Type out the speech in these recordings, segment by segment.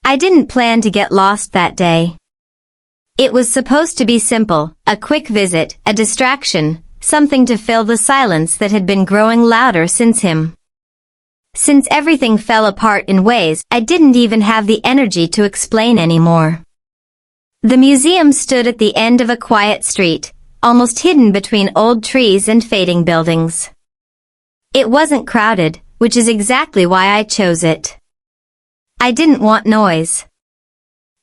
I didn't plan to get lost that day. It was supposed to be simple, a quick visit, a distraction, something to fill the silence that had been growing louder since everything fell apart in ways I didn't even have the energy to explain anymore. The museum stood at the end of a quiet street, almost hidden between old trees and fading buildings. It wasn't crowded, which is exactly why I chose it. I didn't want noise.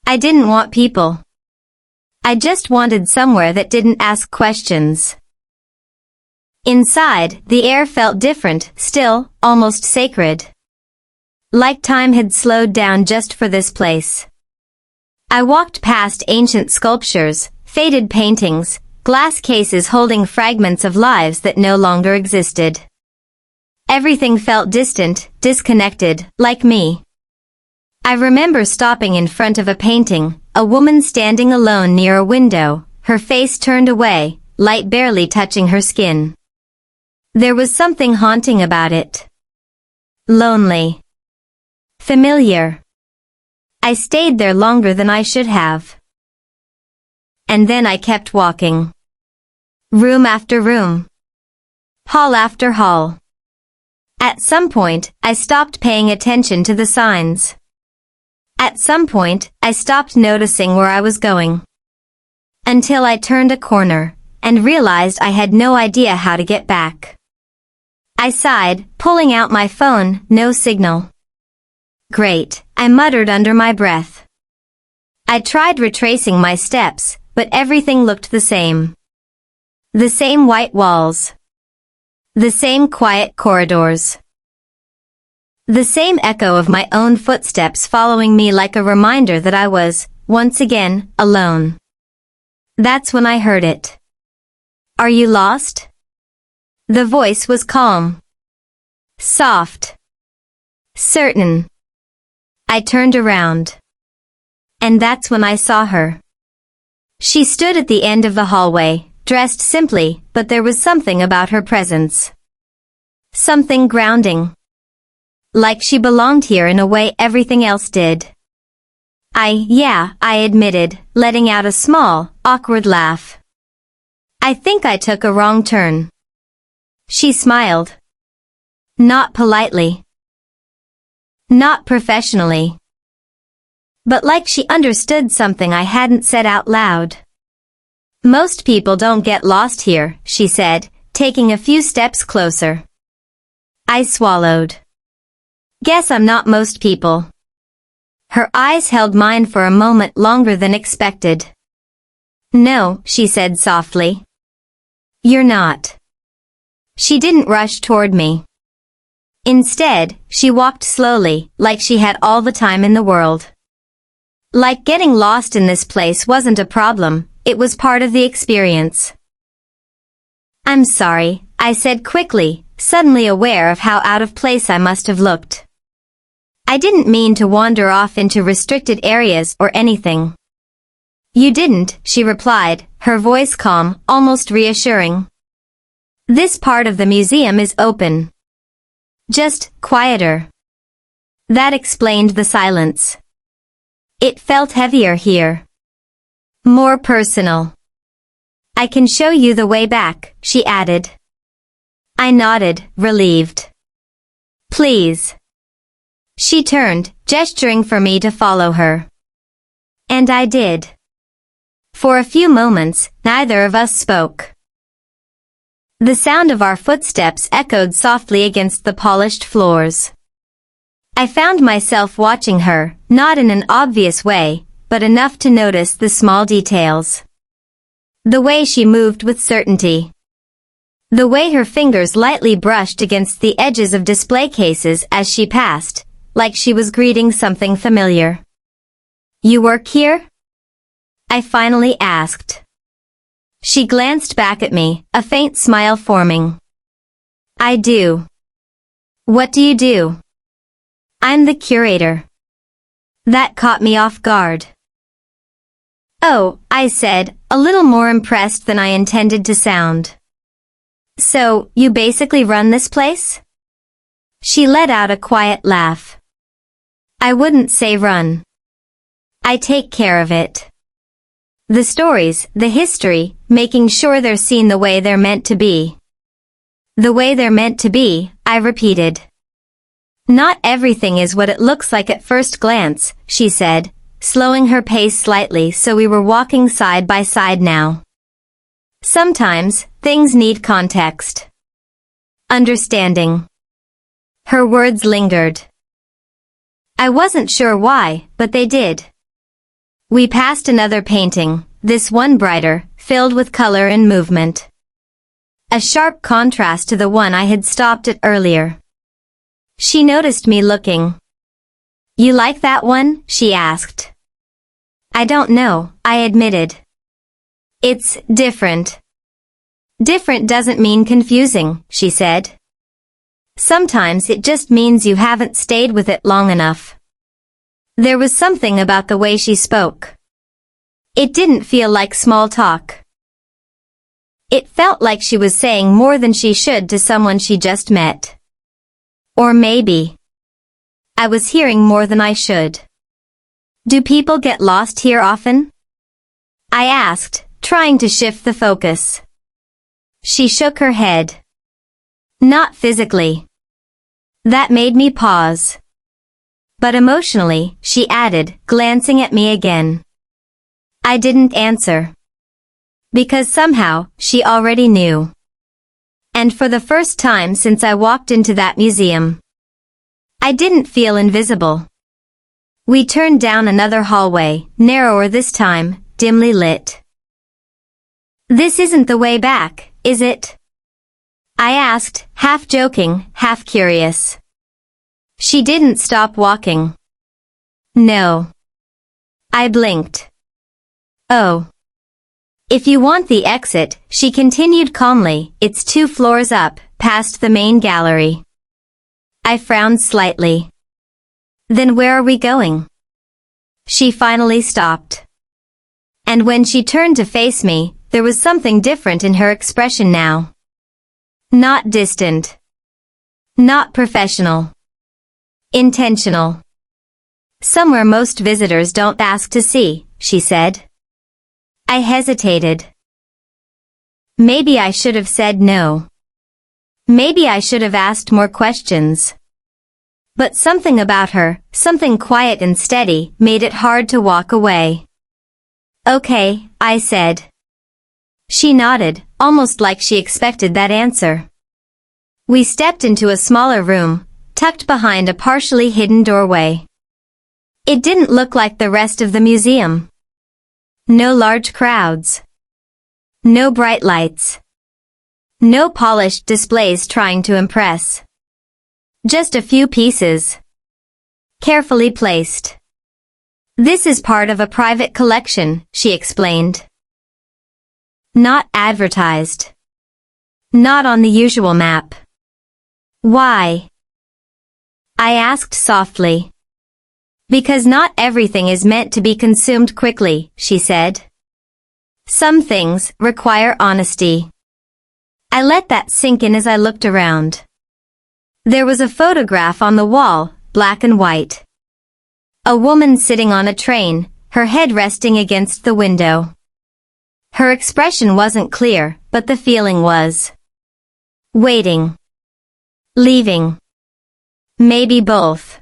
I didn't want people. I just wanted somewhere that didn't ask questions. Inside, the air felt different, still, almost sacred. Like time had slowed down just for this place. I walked past ancient sculptures, faded paintings, glass cases holding fragments of lives that no longer existed. Everything felt distant, disconnected, like me. I remember stopping in front of a painting, a woman standing alone near a window, her face turned away, light barely touching her skin. There was something haunting about it. Lonely. Familiar. I stayed there longer than I should have. And then I kept walking. Room after room. Hall after hall. At some point, I stopped paying attention to the signs. At some point, I stopped noticing where I was going. Until I turned a corner, and realized I had no idea how to get back. I sighed, pulling out my phone, no signal. Great, I muttered under my breath. I tried retracing my steps, but everything looked the same. The same white walls. The same quiet corridors. The same echo of my own footsteps following me like a reminder that I was, once again, alone. That's when I heard it. Are you lost? The voice was calm. Soft. Certain. I turned around. And that's when I saw her. She stood at the end of the hallway, dressed simply, but there was something about her presence. Something grounding. Like she belonged here in a way everything else did. I admitted, letting out a small, awkward laugh. I think I took a wrong turn. She smiled. Not politely. Not professionally. But like she understood something I hadn't said out loud. Most people don't get lost here, she said, taking a few steps closer. I swallowed. Guess I'm not most people. Her eyes held mine for a moment longer than expected. No, she said softly. You're not. She didn't rush toward me. Instead, she walked slowly, like she had all the time in the world. Like getting lost in this place wasn't a problem, it was part of the experience. I'm sorry, I said quickly, suddenly aware of how out of place I must have looked. I didn't mean to wander off into restricted areas or anything. You didn't, she replied, her voice calm, almost reassuring. This part of the museum is open. Just quieter. That explained the silence. It felt heavier here. More personal. I can show you the way back, she added. I nodded, relieved. Please. She turned, gesturing for me to follow her. And I did. For a few moments, neither of us spoke. The sound of our footsteps echoed softly against the polished floors. I found myself watching her, not in an obvious way, but enough to notice the small details. The way she moved with certainty. The way her fingers lightly brushed against the edges of display cases as she passed, like she was greeting something familiar. You work here? I finally asked. She glanced back at me, a faint smile forming. I do. What do you do? I'm the curator. That caught me off guard. Oh, I said, a little more impressed than I intended to sound. So, you basically run this place? She let out a quiet laugh. I wouldn't say run. I take care of it. The stories, the history, making sure they're seen the way they're meant to be. The way they're meant to be, I repeated. Not everything is what it looks like at first glance, she said, slowing her pace slightly so we were walking side by side now. Sometimes, things need context. Understanding. Her words lingered. I wasn't sure why, but they did. We passed another painting, this one brighter, filled with color and movement. A sharp contrast to the one I had stopped at earlier. She noticed me looking. You like that one? She asked. I don't know, I admitted. It's different. Different doesn't mean confusing, she said. Sometimes it just means you haven't stayed with it long enough. There was something about the way she spoke. It didn't feel like small talk. It felt like she was saying more than she should to someone she just met. Or maybe I was hearing more than I should. Do people get lost here often? I asked, trying to shift the focus. She shook her head. Not physically. That made me pause. But emotionally, she added, glancing at me again. I didn't answer. Because somehow, she already knew. And for the first time since I walked into that museum, I didn't feel invisible. We turned down another hallway, narrower this time, dimly lit. This isn't the way back, is it? I asked, half joking, half curious. She didn't stop walking. No. I blinked. Oh. If you want the exit, she continued calmly, it's 2 floors up, past the main gallery. I frowned slightly. Then where are we going? She finally stopped. And when she turned to face me, there was something different in her expression now. Not distant. Not professional. Intentional. Somewhere most visitors don't ask to see, she said. I hesitated. Maybe I should have said no. Maybe I should have asked more questions. But something about her, something quiet and steady, made it hard to walk away. Okay, I said. She nodded, almost like she expected that answer. We stepped into a smaller room, tucked behind a partially hidden doorway. It didn't look like the rest of the museum. No large crowds. No bright lights. No polished displays trying to impress. Just a few pieces. Carefully placed. This is part of a private collection, she explained. Not advertised. Not on the usual map. Why? I asked softly. Because not everything is meant to be consumed quickly, she said. Some things require honesty. I let that sink in as I looked around. There was a photograph on the wall, black and white. A woman sitting on a train, her head resting against the window. Her expression wasn't clear, but the feeling was. Waiting. Leaving. Maybe both.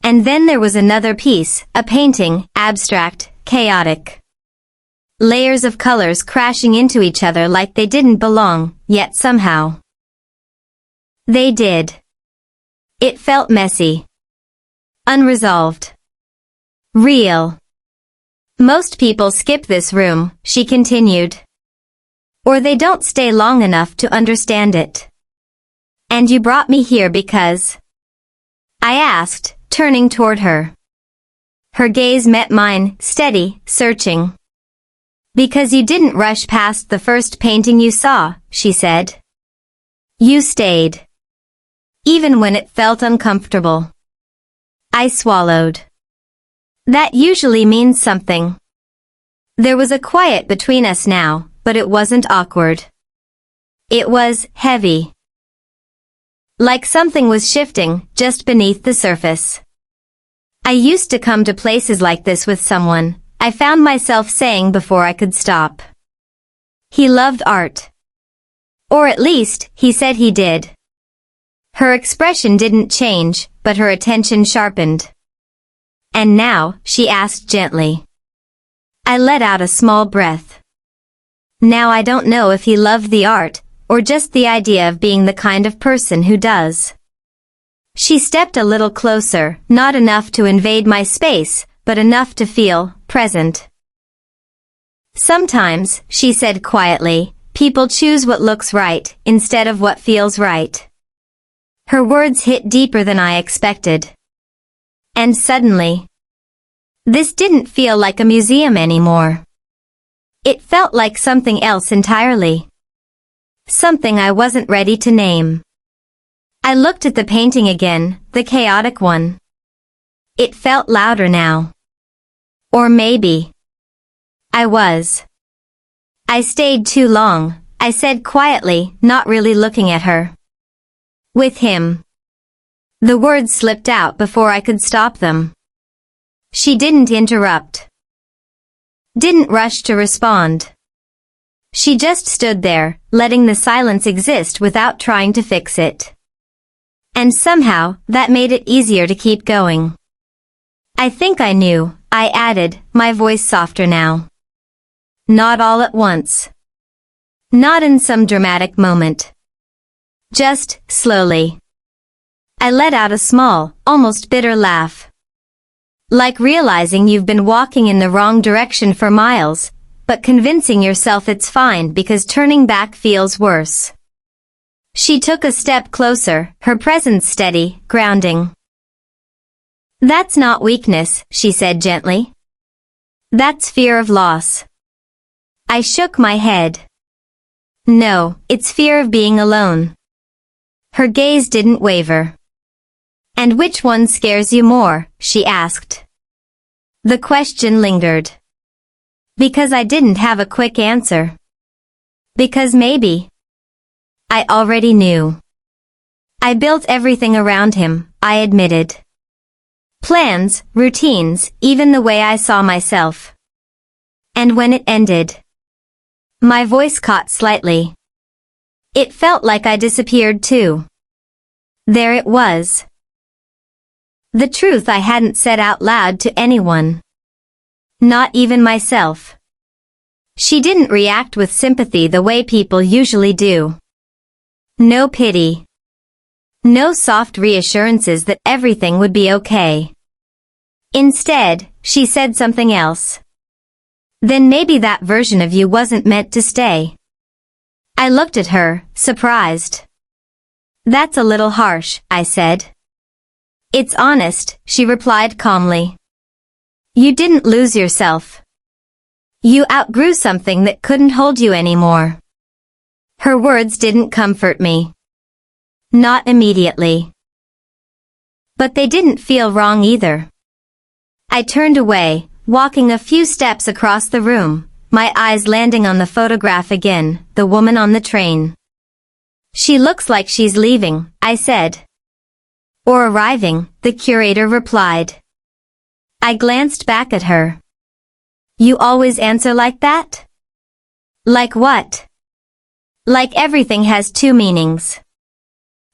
And then there was another piece, a painting, abstract, chaotic. Layers of colors crashing into each other like they didn't belong, yet somehow they did. It felt messy. Unresolved. Real. Most people skip this room, she continued. Or they don't stay long enough to understand it. And you brought me here because? I asked, turning toward her. Her gaze met mine, steady, searching. Because you didn't rush past the first painting you saw, she said. You stayed. Even when it felt uncomfortable. I swallowed. That usually means something. There was a quiet between us now, but it wasn't awkward. It was heavy. Like something was shifting just beneath the surface. I used to come to places like this with someone, I found myself saying before I could stop. He loved art. Or at least, he said he did. Her expression didn't change, but her attention sharpened. And now, she asked gently. I let out a small breath. Now I don't know if he loved the art, or just the idea of being the kind of person who does. She stepped a little closer, not enough to invade my space, but enough to feel present. Sometimes, she said quietly, people choose what looks right, instead of what feels right. Her words hit deeper than I expected. And suddenly, this didn't feel like a museum anymore. It felt like something else entirely. Something I wasn't ready to name. I looked at the painting again, the chaotic one. It felt louder now. Or maybe I was. I stayed too long, I said quietly, not really looking at her. With him. The words slipped out before I could stop them. She didn't interrupt. Didn't rush to respond. She just stood there, letting the silence exist without trying to fix it. And somehow, that made it easier to keep going. I think I knew, I added, my voice softer now. Not all at once. Not in some dramatic moment. Just, slowly. I let out a small, almost bitter laugh. Like realizing you've been walking in the wrong direction for miles, but convincing yourself it's fine because turning back feels worse. She took a step closer, her presence steady, grounding. That's not weakness, she said gently. That's fear of loss. I shook my head. No, it's fear of being alone. Her gaze didn't waver. And which one scares you more? She asked. The question lingered. Because I didn't have a quick answer. Because maybe I already knew. I built everything around him, I admitted. Plans, routines, even the way I saw myself. And when it ended, my voice caught slightly. It felt like I disappeared too. There it was. The truth I hadn't said out loud to anyone. Not even myself. She didn't react with sympathy the way people usually do. No pity. No soft reassurances that everything would be okay. Instead, she said something else. Then maybe that version of you wasn't meant to stay. I looked at her, surprised. That's a little harsh, I said. It's honest, she replied calmly. You didn't lose yourself. You outgrew something that couldn't hold you anymore. Her words didn't comfort me. Not immediately. But they didn't feel wrong either. I turned away, walking a few steps across the room, my eyes landing on the photograph again, the woman on the train. She looks like she's leaving, I said. Or arriving, the curator replied. I glanced back at her. You always answer like that? Like what? Like everything has two meanings.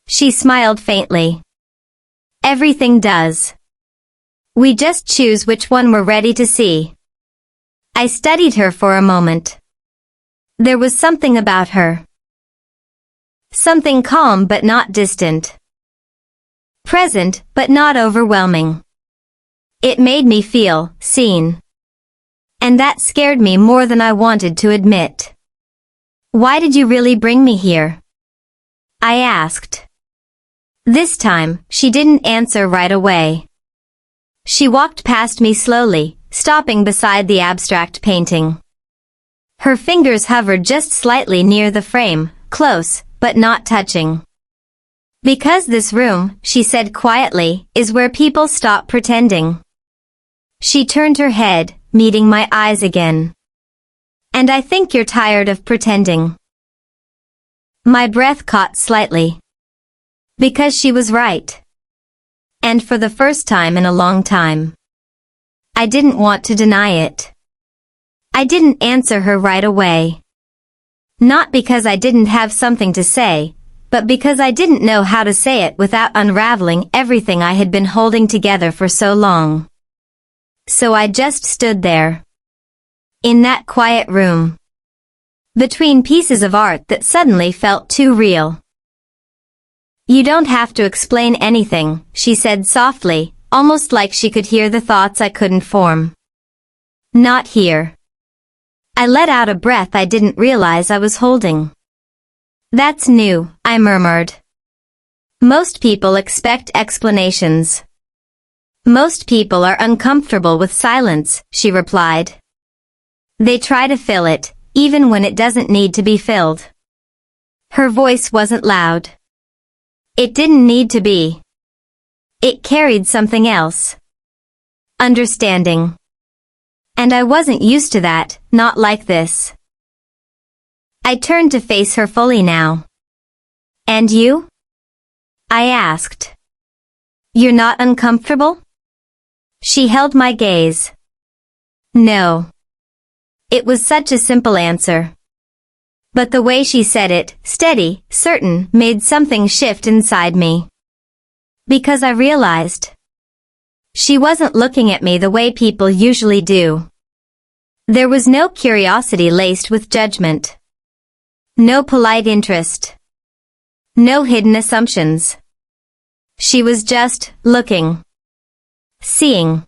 She smiled faintly. Everything does. We just choose which one we're ready to see. I studied her for a moment. There was something about her. Something calm but not distant. Present but not overwhelming. It made me feel seen. And that scared me more than I wanted to admit. Why did you really bring me here? I asked. This time, she didn't answer right away. She walked past me slowly, stopping beside the abstract painting. Her fingers hovered just slightly near the frame, close, but not touching. Because this room, she said quietly, is where people stop pretending. She turned her head, meeting my eyes again. And I think you're tired of pretending. My breath caught slightly. Because she was right. And for the first time in a long time. I didn't want to deny it. I didn't answer her right away. Not because I didn't have something to say, but because I didn't know how to say it without unraveling everything I had been holding together for so long. So I just stood there. In that quiet room. Between pieces of art that suddenly felt too real. You don't have to explain anything, she said softly, almost like she could hear the thoughts I couldn't form. Not here. I let out a breath I didn't realize I was holding. That's new, I murmured. Most people expect explanations. Most people are uncomfortable with silence, she replied. They try to fill it, even when it doesn't need to be filled. Her voice wasn't loud. It didn't need to be. It carried something else. Understanding. And I wasn't used to that, not like this. I turned to face her fully now. And you? I asked. You're not uncomfortable? She held my gaze. No. It was such a simple answer. But the way she said it, steady, certain, made something shift inside me. Because I realized. She wasn't looking at me the way people usually do. There was no curiosity laced with judgment. No polite interest. No hidden assumptions. She was just looking. Seeing.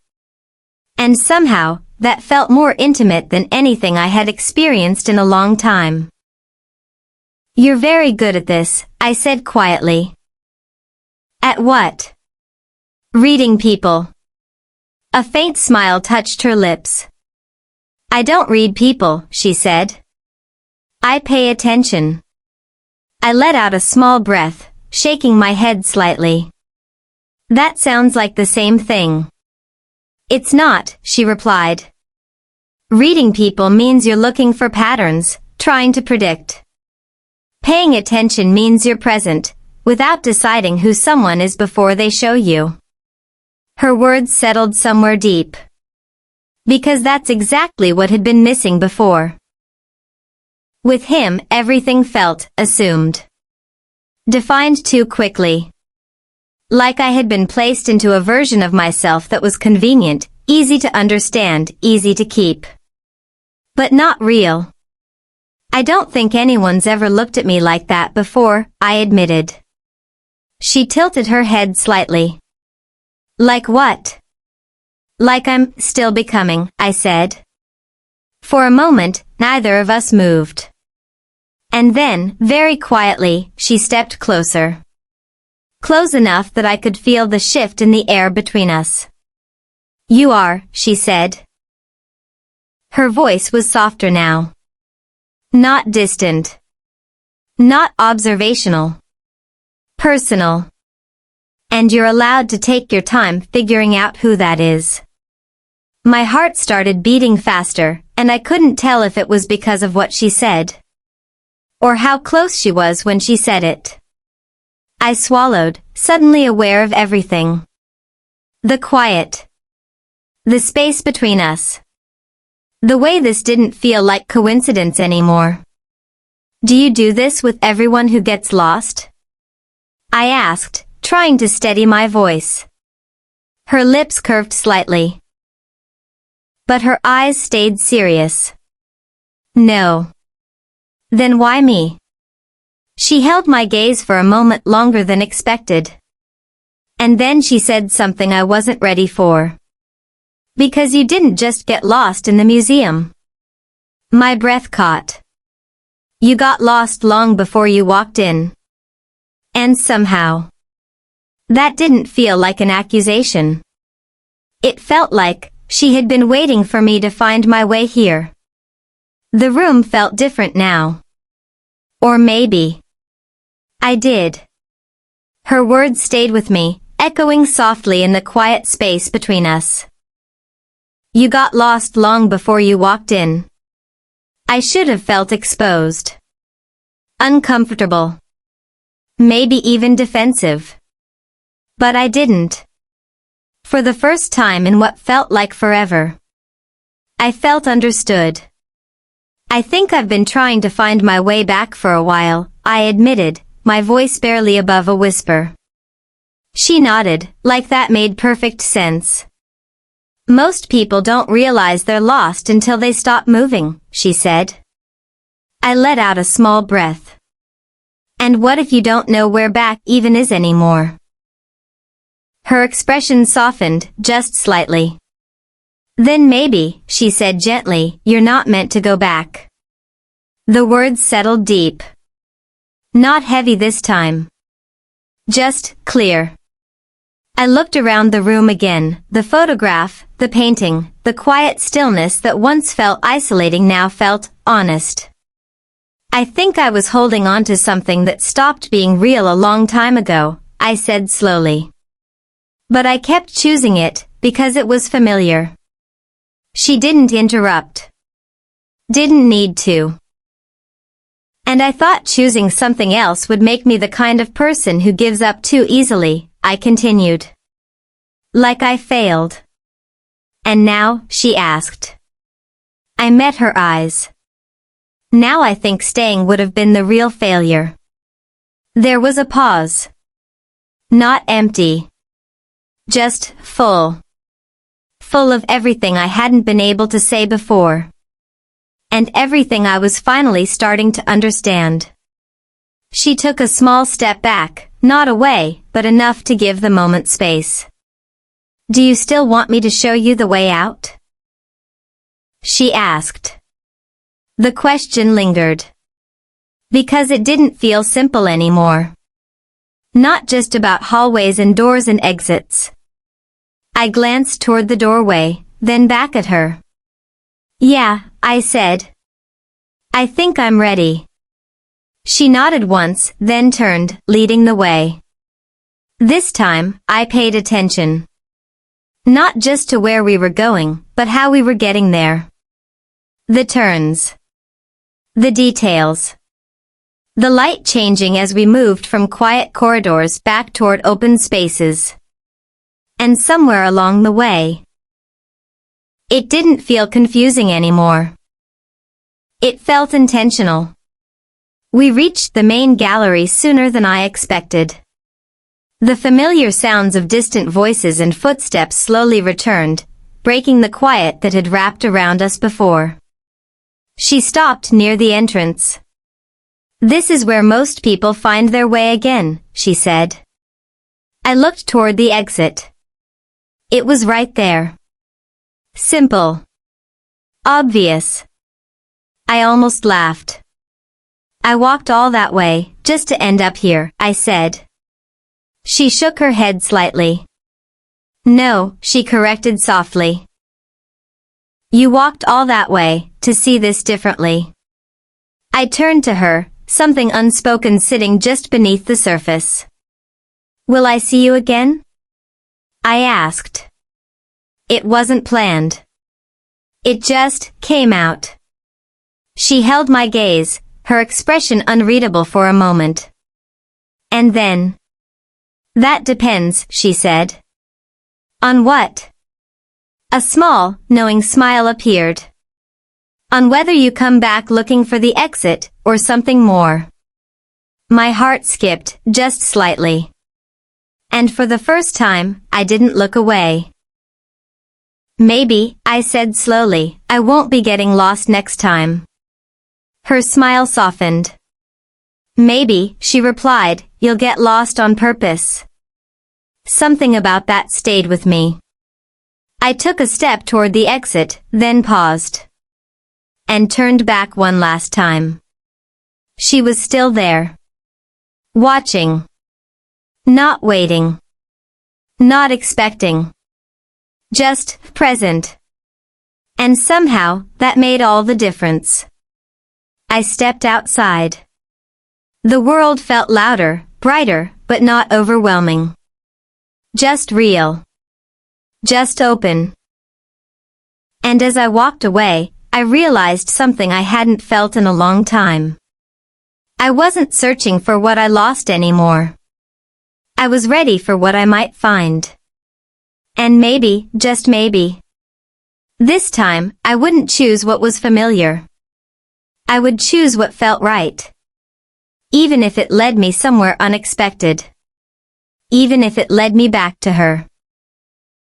And somehow, that felt more intimate than anything I had experienced in a long time. You're very good at this, I said quietly. At what? Reading people. A faint smile touched her lips. I don't read people, she said. I pay attention. I let out a small breath, shaking my head slightly. That sounds like the same thing. It's not, she replied. Reading people means you're looking for patterns, trying to predict. Paying attention means you're present, without deciding who someone is before they show you. Her words settled somewhere deep. Because that's exactly what had been missing before. With him, everything felt assumed. Defined too quickly. Like I had been placed into a version of myself that was convenient, easy to understand, easy to keep. But not real. I don't think anyone's ever looked at me like that before, I admitted. She tilted her head slightly. Like what? Like I'm still becoming, I said. For a moment, neither of us moved. And then, very quietly, she stepped closer. Close enough that I could feel the shift in the air between us. You are, she said. Her voice was softer now. Not distant. Not observational. Personal. And you're allowed to take your time figuring out who that is. My heart started beating faster, and I couldn't tell if it was because of what she said. Or how close she was when she said it. I swallowed, suddenly aware of everything. The quiet. The space between us. The way this didn't feel like coincidence anymore. Do you do this with everyone who gets lost? I asked, trying to steady my voice. Her lips curved slightly. But her eyes stayed serious. No. Then why me? She held my gaze for a moment longer than expected. And then she said something I wasn't ready for. Because you didn't just get lost in the museum. My breath caught. You got lost long before you walked in. And somehow. That didn't feel like an accusation. It felt like she had been waiting for me to find my way here. The room felt different now. Or maybe. I did. Her words stayed with me, echoing softly in the quiet space between us. You got lost long before you walked in. I should have felt exposed. Uncomfortable. Maybe even defensive. But I didn't. For the first time in what felt like forever, I felt understood. I think I've been trying to find my way back for a while, I admitted, my voice barely above a whisper. She nodded, like that made perfect sense. Most people don't realize they're lost until they stop moving, she said. I let out a small breath. And what if you don't know where back even is anymore? Her expression softened, just slightly. Then maybe, she said gently, you're not meant to go back. The words settled deep. Not heavy this time. Just clear. I looked around the room again, the photograph, the painting, the quiet stillness that once felt isolating now felt honest. I think I was holding on to something that stopped being real a long time ago, I said slowly. But I kept choosing it, because it was familiar. She didn't interrupt. Didn't need to. And I thought choosing something else would make me the kind of person who gives up too easily, I continued. Like I failed. And now, she asked. I met her eyes. Now I think staying would have been the real failure. There was a pause. Not empty. Just full. Full of everything I hadn't been able to say before. And everything I was finally starting to understand. She took a small step back, not away, but enough to give the moment space. Do you still want me to show you the way out? She asked. The question lingered. Because it didn't feel simple anymore. Not just about hallways and doors and exits. I glanced toward the doorway, then back at her. Yeah, I said. I think I'm ready. She nodded once, then turned, leading the way. This time, I paid attention. Not just to where we were going, but how we were getting there. The turns. The details. The light changing as we moved from quiet corridors back toward open spaces. And somewhere along the way, it didn't feel confusing anymore. It felt intentional. We reached the main gallery sooner than I expected. The familiar sounds of distant voices and footsteps slowly returned, breaking the quiet that had wrapped around us before. She stopped near the entrance. This is where most people find their way again, she said. I looked toward the exit. It was right there. Simple. Obvious. I almost laughed. I walked all that way, just to end up here, I said. She shook her head slightly. No, she corrected softly. You walked all that way, to see this differently. I turned to her, something unspoken sitting just beneath the surface. Will I see you again? I asked. It wasn't planned. It just came out. She held my gaze, her expression unreadable for a moment. And then, that depends, she said. On what? A small, knowing smile appeared. On whether you come back looking for the exit, or something more. My heart skipped, just slightly. And for the first time, I didn't look away. Maybe, I said slowly, I won't be getting lost next time. Her smile softened. Maybe, she replied, you'll get lost on purpose. Something about that stayed with me. I took a step toward the exit, then paused. And turned back one last time. She was still there. Watching. Not waiting. Not expecting. Just present. And somehow, that made all the difference. I stepped outside. The world felt louder, brighter, but not overwhelming. Just real. Just open. And as I walked away, I realized something I hadn't felt in a long time. I wasn't searching for what I lost anymore. I was ready for what I might find. And maybe, just maybe, this time, I wouldn't choose what was familiar. I would choose what felt right. Even if it led me somewhere unexpected. Even if it led me back to her.